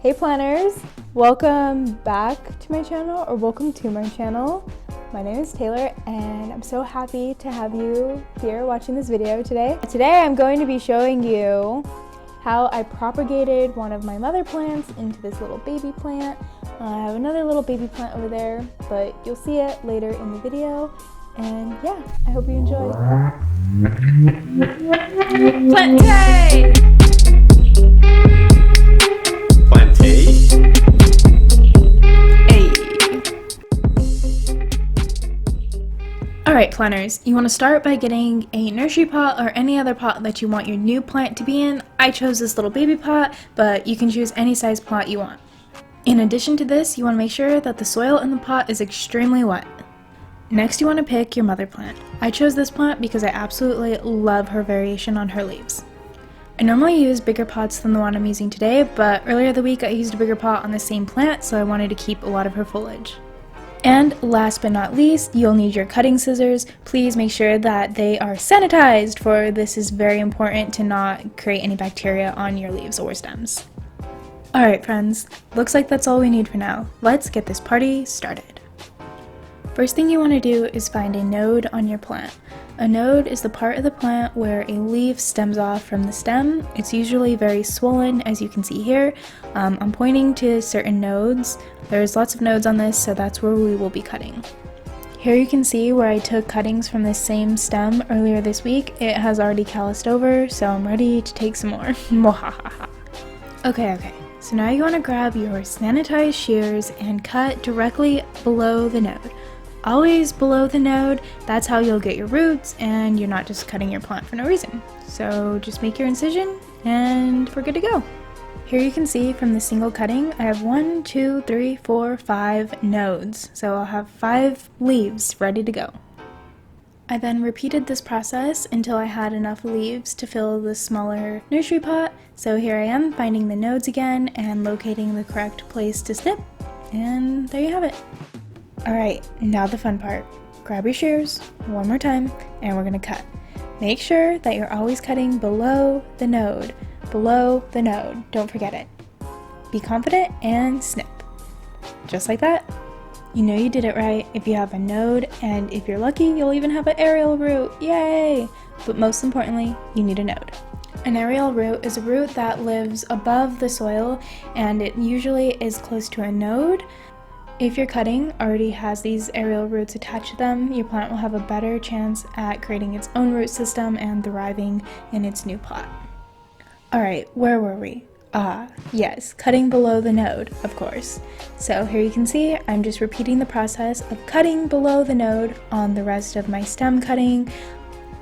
Hey planners, welcome back to my channel, or welcome to my channel. My name is Taylor and I'm so happy to have you here watching this video today. Today I'm going to be showing you how I propagated one of my mother plants into this little baby plant. I have another little baby plant over there, but you'll see it later in the video. And yeah, I hope you enjoy. Plant day! Alright planners, you want to start by getting a nursery pot or any other pot that you want your new plant to be in. I chose this little baby pot, but you can choose any size pot you want. In addition to this, you want to make sure that the soil in the pot is extremely wet. Next you want to pick your mother plant. I chose this plant because I absolutely love her variation on her leaves. I normally use bigger pots than the one I'm using today, but earlier the week I used a bigger pot on the same plant, so I wanted to keep a lot of her foliage. And last but not least, you'll need your cutting scissors. Please make sure that they are sanitized, for this is very important to not create any bacteria on your leaves or stems. Alright friends, looks like that's all we need for now. Let's get this party started. First thing you want to do is find a node on your plant. A node is the part of the plant where a leaf stems off from the stem. It's usually very swollen, as you can see here. I'm pointing to certain nodes. There's lots of nodes on this, so that's where we will be cutting. Here you can see where I took cuttings from this same stem earlier this week. It has already calloused over, so I'm ready to take some more. Okay, so now you want to grab your sanitized shears and cut directly below the node. Always below the node, that's how you'll get your roots and you're not just cutting your plant for no reason. So just make your incision and we're good to go. Here you can see from the single cutting, I have 5 nodes. So I'll have 5 leaves ready to go. I then repeated this process until I had enough leaves to fill the smaller nursery pot. So here I am finding the nodes again and locating the correct place to snip. And there you have it. Alright, now the fun part. Grab your shears one more time and we're going to cut. Make sure that you're always cutting below the node. Below the node. Don't forget it. Be confident and snip. Just like that. You know you did it right if you have a node, and if you're lucky, you'll even have an aerial root. Yay! But most importantly, you need a node. An aerial root is a root that lives above the soil, and it usually is close to a node. If your cutting already has these aerial roots attached to them, your plant will have a better chance at creating its own root system and thriving in its new pot. Alright, where were we? Yes, cutting below the node, of course. So here you can see I'm just repeating the process of cutting below the node on the rest of my stem cutting.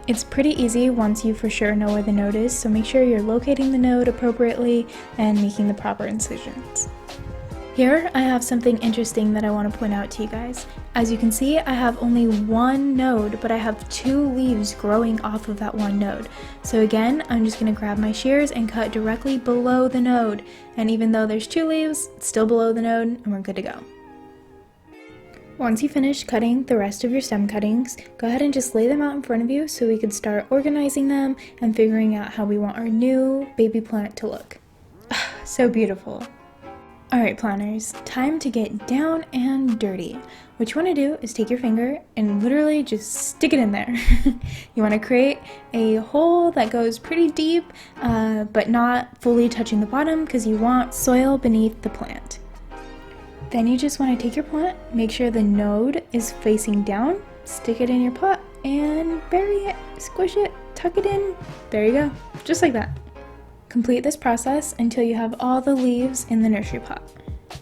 It's pretty easy once you for sure know where the node is, so make sure you're locating the node appropriately and making the proper incisions. Here I have something interesting that I want to point out to you guys. As you can see, I have only one node, but I have 2 leaves growing off of that one node. So again, I'm just going to grab my shears and cut directly below the node. And even though there's 2 leaves, it's still below the node and we're good to go. Once you finish cutting the rest of your stem cuttings, go ahead and just lay them out in front of you so we can start organizing them and figuring out how we want our new baby plant to look. So beautiful. Alright planners, time to get down and dirty. What you want to do is take your finger and literally just stick it in there. You want to create a hole that goes pretty deep, but not fully touching the bottom, because you want soil beneath the plant. Then you just want to take your plant, make sure the node is facing down, stick it in your pot, and bury it, squish it, tuck it in. There you go, just like that. Complete this process until you have all the leaves in the nursery pot.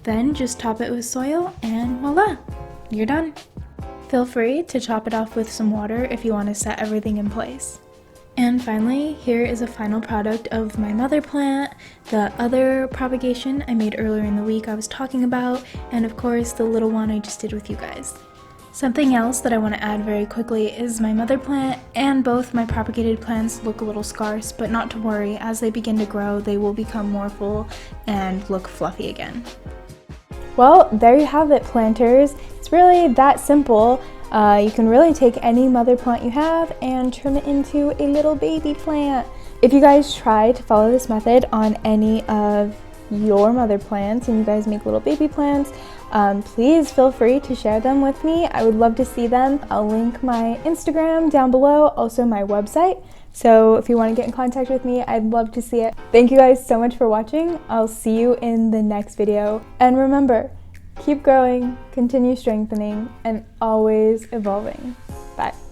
Then just top it with soil and voila, you're done. Feel free to top it off with some water if you want to set everything in place. And finally, here is a final product of my mother plant, the other propagation I made earlier in the week I was talking about, and of course the little one I just did with you guys. Something else that I want to add very quickly is my mother plant and both my propagated plants look a little scarce, but not to worry, as they begin to grow they will become more full and look fluffy again. Well, there you have it planters. It's really that simple. You can really take any mother plant you have and turn it into a little baby plant. If you guys try to follow this method on any of your mother plants and you guys make little baby plants, please feel free to share them with me. I would love to see them. I'll link my Instagram down below, also my website. So if you want to get in contact with me, I'd love to see it. Thank you guys so much for watching. I'll see you in the next video. And remember, keep growing, continue strengthening, and always evolving. Bye.